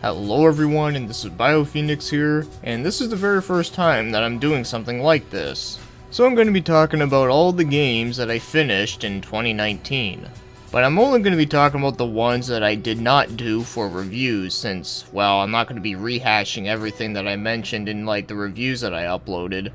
Hello everyone, and this is BioPhoenix here, and this is the very first time that I'm doing something like this. So I'm going to be talking about all the games that I finished in 2019. But I'm only going to be talking about the ones that I did not do for reviews since, well, I'm not going to be rehashing everything that I mentioned in like the reviews that I uploaded.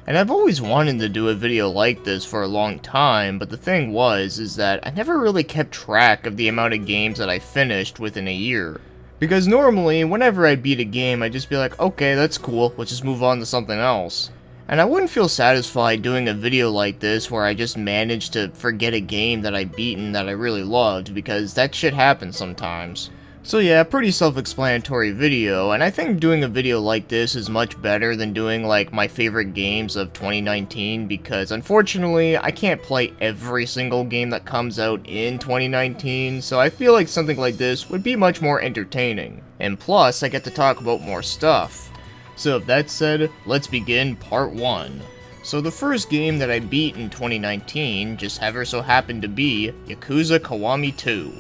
And I've always wanted to do a video like this for a long time, but the thing is that I never really kept track of the amount of games that I finished within a year. Because normally, whenever I beat a game, I'd just be like, okay, that's cool, let's just move on to something else. And I wouldn't feel satisfied doing a video like this where I just managed to forget a game that I beaten that I really loved, because that shit happens sometimes. So yeah, pretty self-explanatory video, and I think doing a video like this is much better than doing like my favorite games of 2019, because unfortunately I can't play every single game that comes out in 2019, so I feel like something like this would be much more entertaining. And plus, I get to talk about more stuff. So with that said, let's begin part 1. So the first game that I beat in 2019 just ever so happened to be Yakuza Kiwami 2.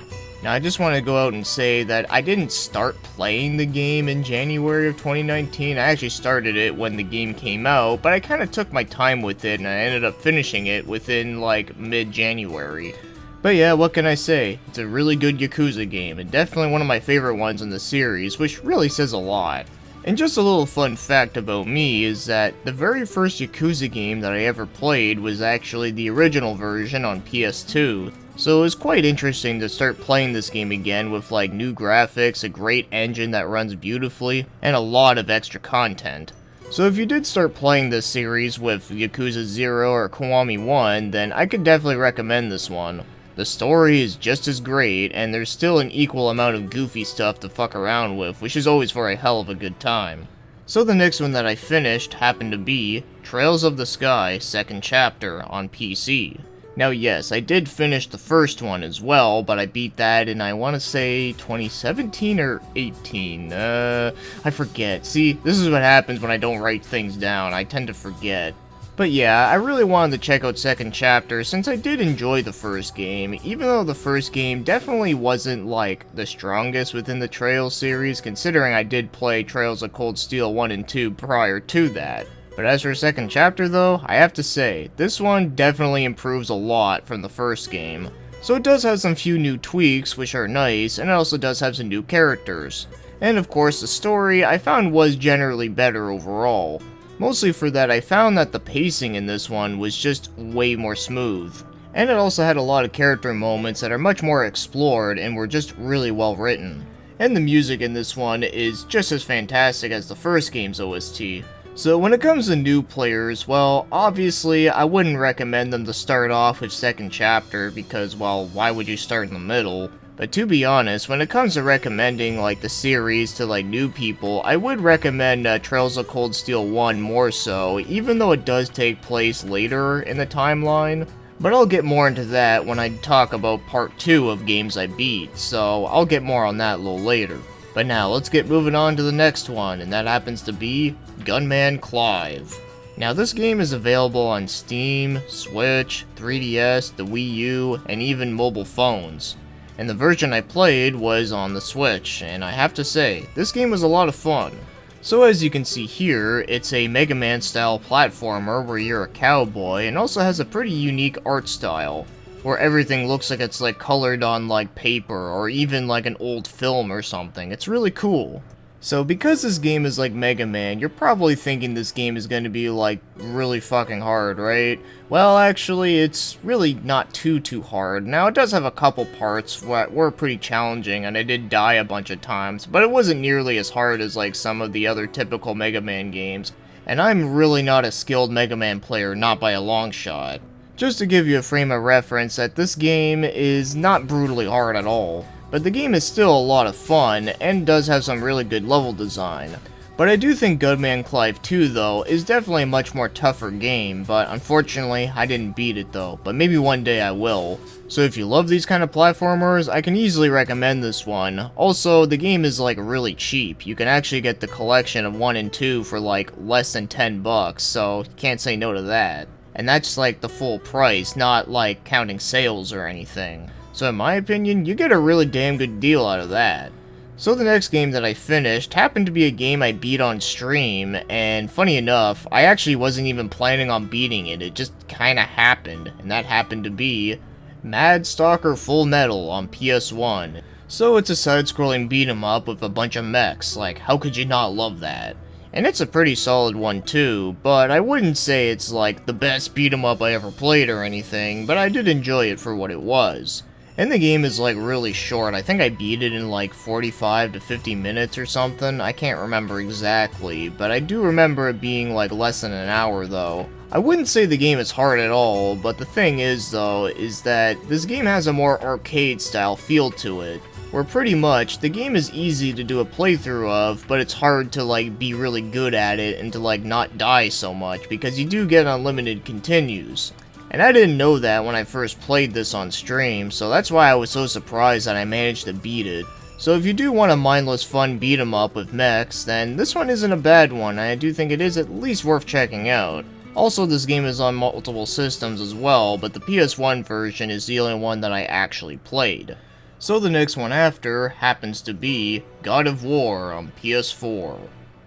Now I just want to go out and say that I didn't start playing the game in January of 2019, I actually started it when the game came out, but I kind of took my time with it and I ended up finishing it within like mid-January. But yeah, what can I say? It's a really good Yakuza game, and definitely one of my favorite ones in the series, which really says a lot. And just a little fun fact about me is that the very first Yakuza game that I ever played was actually the original version on PS2. So it was quite interesting to start playing this game again with like new graphics, a great engine that runs beautifully, and a lot of extra content. So if you did start playing this series with Yakuza 0 or Kiwami 1, then I could definitely recommend this one. The story is just as great, and there's still an equal amount of goofy stuff to fuck around with, which is always for a hell of a good time. So the next one that I finished happened to be Trails of the Sky 2nd Chapter on PC. Now yes, I did finish the first one as well, but I beat that in I want to say 2017 or 18, I forget. See, this is what happens when I don't write things down, I tend to forget. But yeah, I really wanted to check out 2nd Chapter since I did enjoy the first game, even though the first game definitely wasn't like the strongest within the Trails series, considering I did play Trails of Cold Steel 1 and 2 prior to that. But as for 2nd Chapter though, I have to say, this one definitely improves a lot from the first game. So it does have some few new tweaks which are nice, and it also does have some new characters. And of course the story I found was generally better overall. Mostly for that, I found that the pacing in this one was just way more smooth. And it also had a lot of character moments that are much more explored and were just really well written. And the music in this one is just as fantastic as the first game's OST. So when it comes to new players, well, obviously I wouldn't recommend them to start off with 2nd Chapter because, well, why would you start in the middle? But to be honest, when it comes to recommending like the series to like new people, I would recommend Trails of Cold Steel 1 more so, even though it does take place later in the timeline. But I'll get more into that when I talk about part 2 of games I beat, so I'll get more on that a little later. But now let's get moving on to the next one, and that happens to be Gunman Clive. Now this game is available on Steam, Switch, 3DS, the Wii U, and even mobile phones. And the version I played was on the Switch, and I have to say, this game was a lot of fun. So as you can see here, it's a Mega Man style platformer where you're a cowboy, and also has a pretty unique art style, where everything looks like it's like colored on like paper, or even like an old film or something. It's really cool. So because this game is like Mega Man, you're probably thinking this game is going to be like really fucking hard, right? Well, actually, it's really not too hard. Now, it does have a couple parts that were pretty challenging, and I did die a bunch of times, but it wasn't nearly as hard as like some of the other typical Mega Man games. And I'm really not a skilled Mega Man player, not by a long shot. Just to give you a frame of reference, that this game is not brutally hard at all. But the game is still a lot of fun, and does have some really good level design. But I do think Gunman Clive 2 though, is definitely a much more tougher game, but unfortunately I didn't beat it though, but maybe one day I will. So if you love these kind of platformers, I can easily recommend this one. Also, the game is like really cheap. You can actually get the collection of 1 and 2 for like less than $10, so you can't say no to that. And that's like the full price, not like counting sales or anything. So in my opinion, you get a really damn good deal out of that. So the next game that I finished happened to be a game I beat on stream, and funny enough, I actually wasn't even planning on beating it, it just kinda happened, and that happened to be Mad Stalker Full Metal on PS1. So it's a side-scrolling beat-em-up with a bunch of mechs, like how could you not love that? And it's a pretty solid one too, but I wouldn't say it's like the best beat-em-up I ever played or anything, but I did enjoy it for what it was. And the game is like really short. I think I beat it in like 45 to 50 minutes or something. I can't remember exactly, but I do remember it being like less than an hour though. I wouldn't say the game is hard at all, but the thing is though, is that this game has a more arcade style feel to it. Where pretty much, the game is easy to do a playthrough of, but it's hard to like be really good at it and to like not die so much, because you do get unlimited continues. And I didn't know that when I first played this on stream, so that's why I was so surprised that I managed to beat it. So if you do want a mindless fun beat 'em up with mechs, then this one isn't a bad one, and I do think it is at least worth checking out. Also, this game is on multiple systems as well, but the PS1 version is the only one that I actually played. So the next one after happens to be God of War on PS4.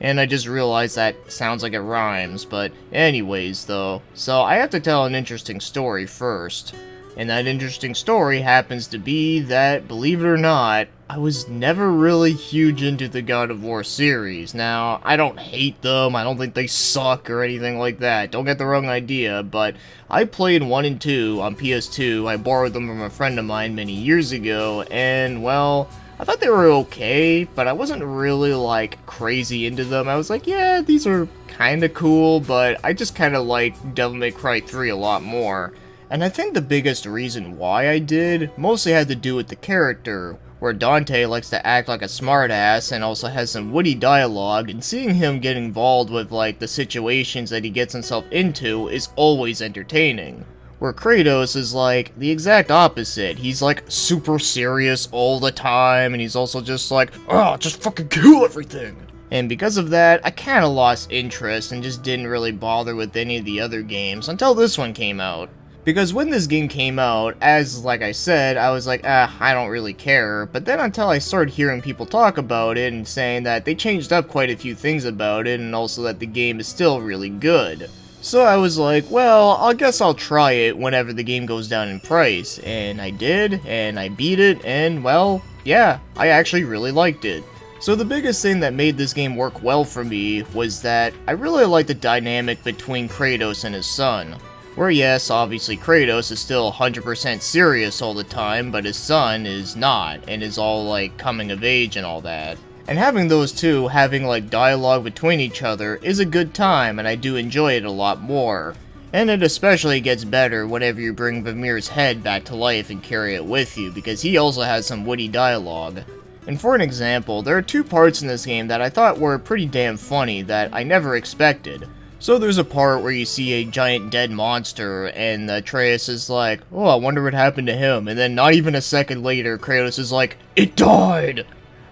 And I just realized that sounds like it rhymes, but anyways though. So I have to tell an interesting story first. And that interesting story happens to be that, believe it or not, I was never really huge into the God of War series. Now, I don't hate them, I don't think they suck or anything like that, don't get the wrong idea, but I played 1 and 2 on PS2, I borrowed them from a friend of mine many years ago, and well, I thought they were okay, but I wasn't really like crazy into them. I was like, yeah, these are kinda cool, but I just kinda like Devil May Cry 3 a lot more. And I think the biggest reason why I did mostly had to do with the character, where Dante likes to act like a smartass and also has some witty dialogue, and seeing him get involved with like the situations that he gets himself into is always entertaining. Where Kratos is like the exact opposite. He's like super serious all the time, and he's also just like, oh, just fucking kill everything. And because of that, I kinda lost interest and just didn't really bother with any of the other games until this one came out. Because when this game came out, as like I said, I was like, I don't really care, but then until I started hearing people talk about it and saying that they changed up quite a few things about it, and also that the game is still really good. So I was like, well, I guess I'll try it whenever the game goes down in price, and I did, and I beat it, and well, yeah, I actually really liked it. So the biggest thing that made this game work well for me was that I really liked the dynamic between Kratos and his son. Where yes, obviously Kratos is still 100% serious all the time, but his son is not, and is all like coming of age and all that. And having those two having like dialogue between each other is a good time, and I do enjoy it a lot more. And it especially gets better whenever you bring Vermeer's head back to life and carry it with you, because he also has some witty dialogue. And for an example, there are two parts in this game that I thought were pretty damn funny that I never expected. So there's a part where you see a giant dead monster, and Atreus is like, oh, I wonder what happened to him, and then not even a second later, Kratos is like, it died!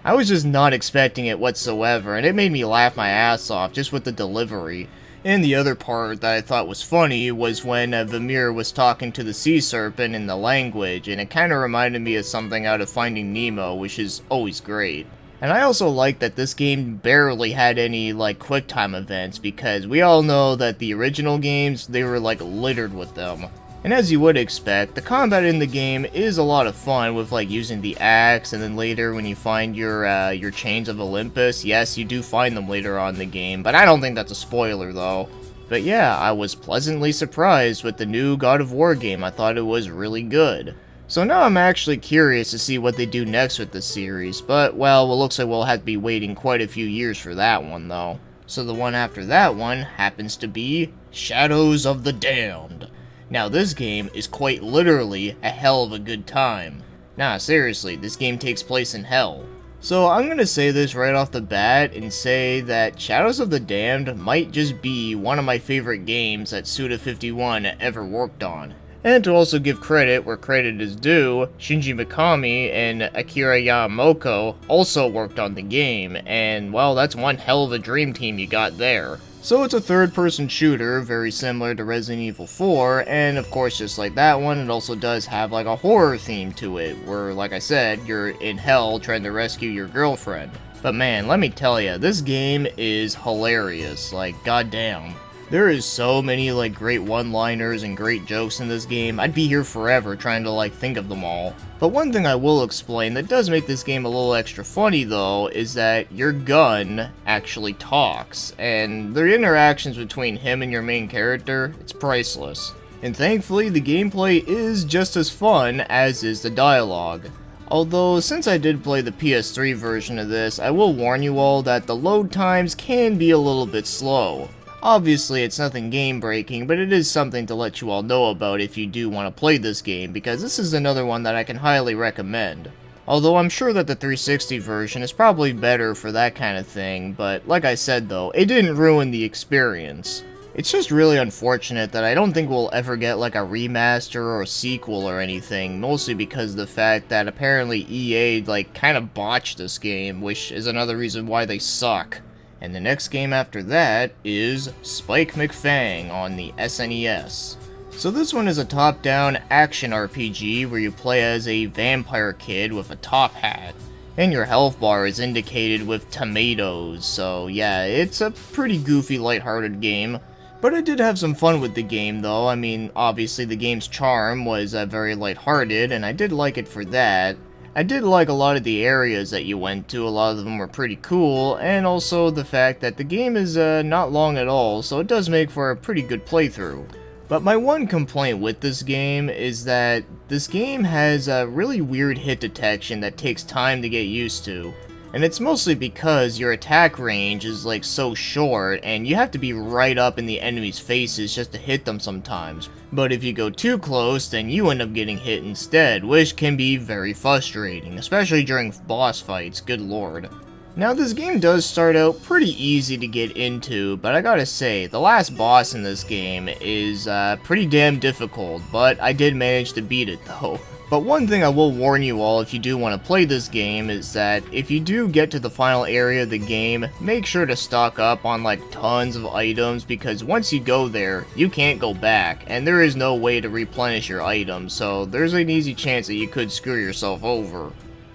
I was just not expecting it whatsoever, and it made me laugh my ass off just with the delivery. And the other part that I thought was funny was when Vermeer was talking to the sea serpent in the language, and it kinda reminded me of something out of Finding Nemo, which is always great. And I also like that this game barely had any, like, QuickTime events, because we all know that the original games, they were, like, littered with them. And as you would expect, the combat in the game is a lot of fun with, like, using the axe, and then later when you find your Chains of Olympus, yes, you do find them later on in the game, but I don't think that's a spoiler, though. But yeah, I was pleasantly surprised with the new God of War game. I thought it was really good. So now I'm actually curious to see what they do next with this series, but well, it looks like we'll have to be waiting quite a few years for that one though. So the one after that one happens to be Shadows of the Damned. Now this game is quite literally a hell of a good time. Nah, seriously, this game takes place in hell. So I'm gonna say this right off the bat and say that Shadows of the Damned might just be one of my favorite games that Suda51 ever worked on. And to also give credit where credit is due, Shinji Mikami and Akira Yamamoto also worked on the game, and well, that's one hell of a dream team you got there. So it's a third-person shooter, very similar to Resident Evil 4, and of course just like that one, it also does have like a horror theme to it, where like I said, you're in hell trying to rescue your girlfriend. But man, let me tell ya, this game is hilarious, like goddamn. There is so many like great one-liners and great jokes in this game, I'd be here forever trying to like think of them all. But one thing I will explain that does make this game a little extra funny though, is that your gun actually talks, and the interactions between him and your main character, it's priceless. And thankfully the gameplay is just as fun as is the dialogue. Although, since I did play the PS3 version of this, I will warn you all that the load times can be a little bit slow. Obviously, it's nothing game-breaking, but it is something to let you all know about if you do want to play this game, because this is another one that I can highly recommend. Although I'm sure that the 360 version is probably better for that kind of thing, but like I said though, it didn't ruin the experience. It's just really unfortunate that I don't think we'll ever get like a remaster or a sequel or anything, mostly because of the fact that apparently EA like kind of botched this game, which is another reason why they suck. And the next game after that is Spike McFang on the SNES. So this one is a top-down action RPG where you play as a vampire kid with a top hat. And your health bar is indicated with tomatoes, so yeah, it's a pretty goofy, lighthearted game. But I did have some fun with the game though. I mean, obviously the game's charm was very lighthearted, and I did like it for that. I did like a lot of the areas that you went to, a lot of them were pretty cool, and also the fact that the game is not long at all, so it does make for a pretty good playthrough. But my one complaint with this game is that this game has a really weird hit detection that takes time to get used to. And it's mostly because your attack range is like so short and you have to be right up in the enemy's faces just to hit them sometimes. But if you go too close, then you end up getting hit instead, which can be very frustrating, especially during boss fights, good lord. Now this game does start out pretty easy to get into, but I gotta say, the last boss in this game is pretty damn difficult, but I did manage to beat it though. But one thing I will warn you all if you do want to play this game is that if you do get to the final area of the game, make sure to stock up on like tons of items, because once you go there, you can't go back, and there is no way to replenish your items, so there's an easy chance that you could screw yourself over.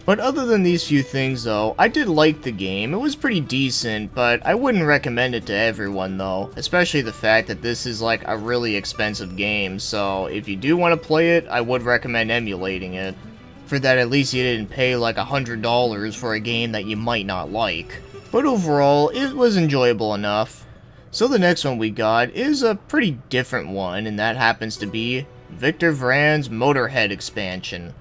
But other than these few things though, I did like the game. It was pretty decent, but I wouldn't recommend it to everyone though, especially the fact that this is like a really expensive game, so if you do want to play it, I would recommend emulating it. For that, at least you didn't pay like $100 for a game that you might not like. But overall, it was enjoyable enough. So the next one we got is a pretty different one, and that happens to be Victor Vran's Motorhead expansion.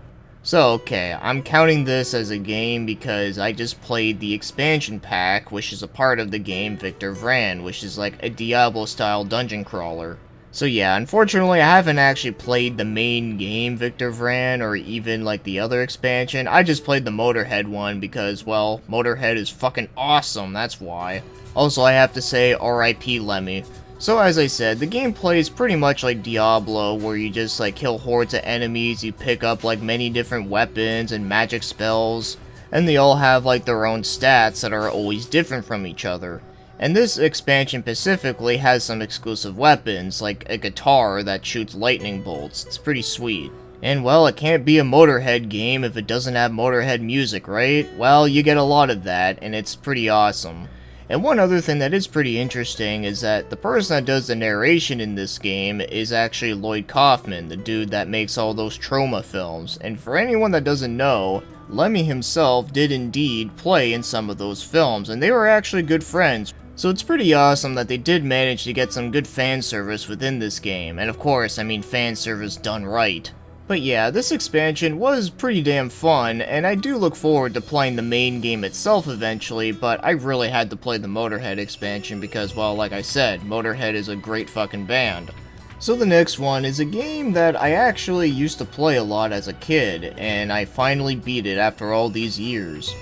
So okay, I'm counting this as a game because I just played the expansion pack, which is a part of the game Victor Vran, which is like a Diablo-style dungeon crawler. So yeah, unfortunately I haven't actually played the main game Victor Vran, or even like the other expansion. I just played the Motorhead one because, well, Motorhead is fucking awesome, that's why. Also, I have to say RIP Lemmy. So as I said, the gameplay is pretty much like Diablo, where you just like kill hordes of enemies, you pick up like many different weapons and magic spells, and they all have like their own stats that are always different from each other. And this expansion specifically has some exclusive weapons, like a guitar that shoots lightning bolts. It's pretty sweet. And well, it can't be a Motorhead game if it doesn't have Motorhead music, right? Well, you get a lot of that, and it's pretty awesome. And one other thing that is pretty interesting is that the person that does the narration in this game is actually Lloyd Kaufman, the dude that makes all those trauma films. And for anyone that doesn't know, Lemmy himself did indeed play in some of those films, and they were actually good friends. So it's pretty awesome that they did manage to get some good fan service within this game, and of course, I mean fan service done right. But yeah, this expansion was pretty damn fun, and I do look forward to playing the main game itself eventually, but I really had to play the Motorhead expansion because, well, like I said, Motorhead is a great fucking band. So the next one is a game that I actually used to play a lot as a kid, and I finally beat it after all these years.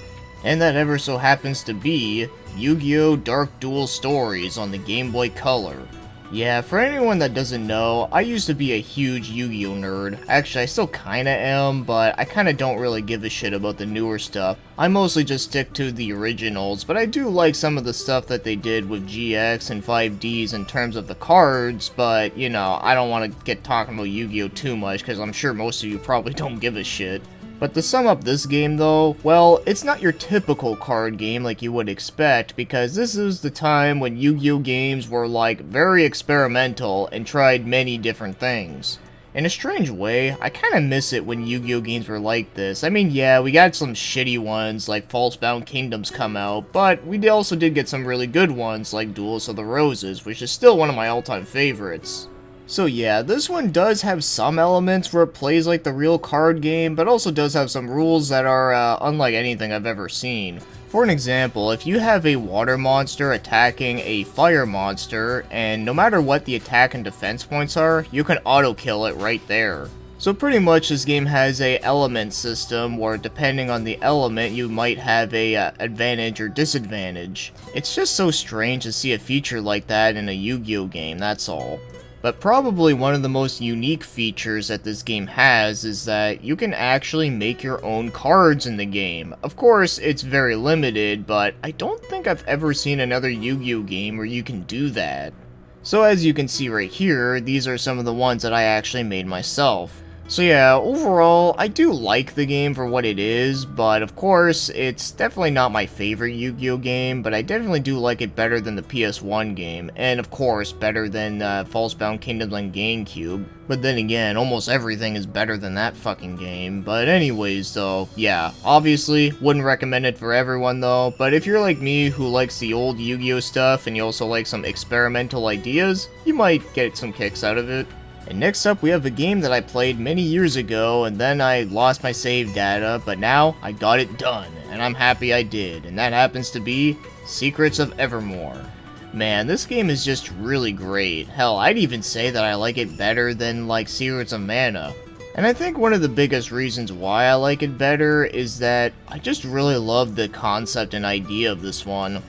And that ever so happens to be Yu-Gi-Oh! Dark Duel Stories on the Game Boy Color. Yeah, for anyone that doesn't know, I used to be a huge Yu-Gi-Oh nerd. Actually, I still kinda am, but I kinda don't really give a shit about the newer stuff. I mostly just stick to the originals, but I do like some of the stuff that they did with GX and 5Ds in terms of the cards, but, you know, I don't want to get talking about Yu-Gi-Oh too much, because I'm sure most of you probably don't give a shit. But to sum up this game though, well, it's not your typical card game like you would expect, because this is the time when Yu-Gi-Oh games were like very experimental and tried many different things. In a strange way, I kinda miss it when Yu-Gi-Oh games were like this. I mean, yeah, we got some shitty ones like False-Bound Kingdoms come out, but we also did get some really good ones like Duels of the Roses, which is still one of my all-time favorites. So yeah, this one does have some elements where it plays like the real card game, but also does have some rules that are unlike anything I've ever seen. For an example, if you have a water monster attacking a fire monster, and no matter what the attack and defense points are, you can auto-kill it right there. So pretty much this game has a element system where depending on the element you might have a advantage or disadvantage. It's just so strange to see a feature like that in a Yu-Gi-Oh game, that's all. But probably one of the most unique features that this game has is that you can actually make your own cards in the game. Of course, it's very limited, but I don't think I've ever seen another Yu-Gi-Oh game where you can do that. So as you can see right here, these are some of the ones that I actually made myself. So yeah, overall, I do like the game for what it is, but of course, it's definitely not my favorite Yu-Gi-Oh game, but I definitely do like it better than the PS1 game, and of course, better than False-Bound Kingdoms on GameCube. But then again, almost everything is better than that fucking game. But anyways, though, yeah, obviously, wouldn't recommend it for everyone though, but if you're like me who likes the old Yu-Gi-Oh stuff, and you also like some experimental ideas, you might get some kicks out of it. And next up we have a game that I played many years ago and then I lost my save data, but now I got it done, and I'm happy I did, and that happens to be Secrets of Evermore. Man, this game is just really great. Hell, I'd even say that I like it better than like Secrets of Mana. And I think one of the biggest reasons why I like it better is that I just really love the concept and idea of this one.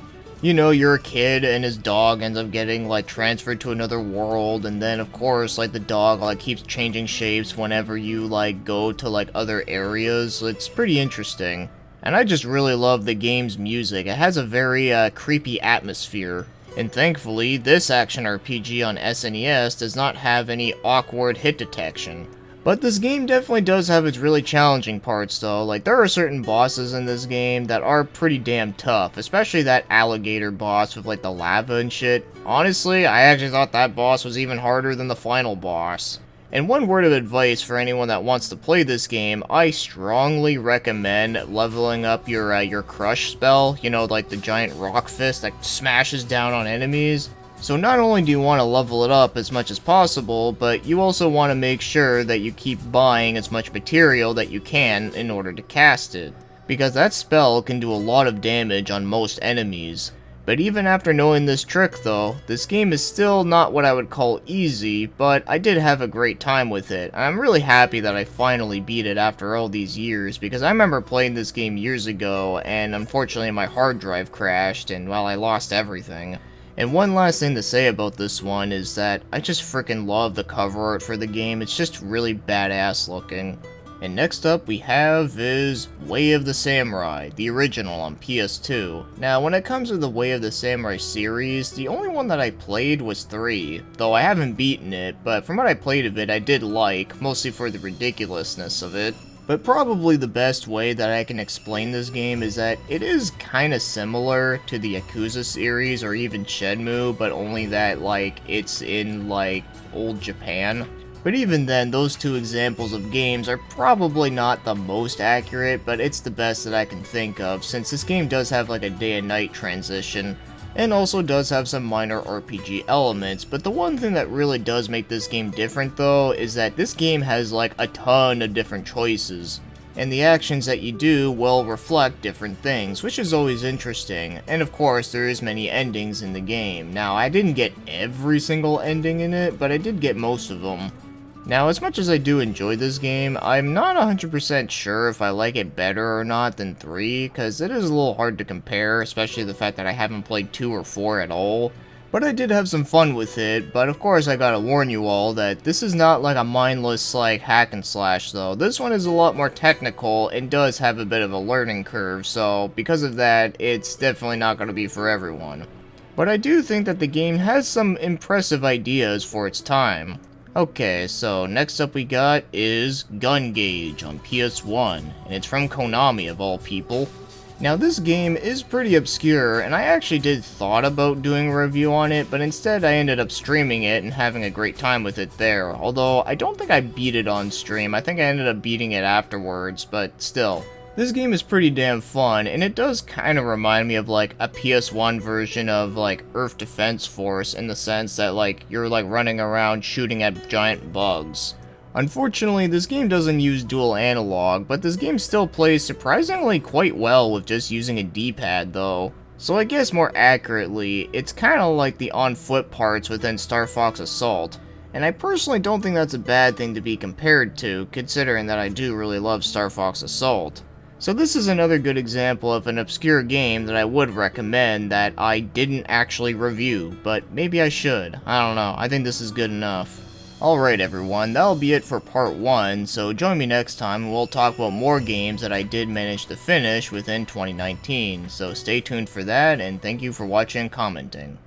You know, you're a kid and his dog ends up getting like transferred to another world, and then of course like the dog like keeps changing shapes whenever you like go to like other areas. It's pretty interesting. And I just really love the game's music. It has a very creepy atmosphere. And thankfully, this action RPG on SNES does not have any awkward hit detection. But this game definitely does have its really challenging parts though. Like, there are certain bosses in this game that are pretty damn tough, especially that alligator boss with like the lava and shit. Honestly, I actually thought that boss was even harder than the final boss. And one word of advice for anyone that wants to play this game, I strongly recommend leveling up your crush spell, you know, like the giant rock fist that smashes down on enemies. So not only do you want to level it up as much as possible, but you also want to make sure that you keep buying as much material that you can in order to cast it. Because that spell can do a lot of damage on most enemies. But even after knowing this trick though, this game is still not what I would call easy, but I did have a great time with it, and I'm really happy that I finally beat it after all these years, because I remember playing this game years ago, and unfortunately my hard drive crashed, and well, I lost everything. And one last thing to say about this one is that I just freaking love the cover art for the game. It's just really badass looking. And next up we have is Way of the Samurai, the original on PS2. Now when it comes to the Way of the Samurai series, the only one that I played was 3, though I haven't beaten it, but from what I played of it I did like, mostly for the ridiculousness of it. But probably the best way that I can explain this game is that it is kinda similar to the Yakuza series or even Shenmue, but only that like it's in like old Japan. But even then, those two examples of games are probably not the most accurate, but it's the best that I can think of, since this game does have like a day and night transition, and also does have some minor RPG elements. But the one thing that really does make this game different though, is that this game has like a ton of different choices, and the actions that you do will reflect different things, which is always interesting. And of course, there is many endings in the game. Now, I didn't get every single ending in it, but I did get most of them. Now, as much as I do enjoy this game, I'm not 100% sure if I like it better or not than 3, because it is a little hard to compare, especially the fact that I haven't played 2 or 4 at all. But I did have some fun with it, but of course I gotta warn you all that this is not like a mindless like hack and slash though. This one is a lot more technical and does have a bit of a learning curve, so because of that, it's definitely not gonna be for everyone. But I do think that the game has some impressive ideas for its time. Okay, so next up we got is Gun Gauge on PS1, and it's from Konami of all people. Now this game is pretty obscure, and I actually did thought about doing a review on it, but instead I ended up streaming it and having a great time with it there, although I don't think I beat it on stream. I think I ended up beating it afterwards, but still. This game is pretty damn fun, and it does kind of remind me of like a PS1 version of like Earth Defense Force in the sense that like you're like running around shooting at giant bugs. Unfortunately, this game doesn't use dual analog, but this game still plays surprisingly quite well with just using a D-pad though. So I guess more accurately, it's kinda like the on-foot parts within Star Fox Assault, and I personally don't think that's a bad thing to be compared to, considering that I do really love Star Fox Assault. So this is another good example of an obscure game that I would recommend that I didn't actually review, but maybe I should. I don't know, I think this is good enough. Alright everyone, that'll be it for part 1, so join me next time and we'll talk about more games that I did manage to finish within 2019, so stay tuned for that and thank you for watching and commenting.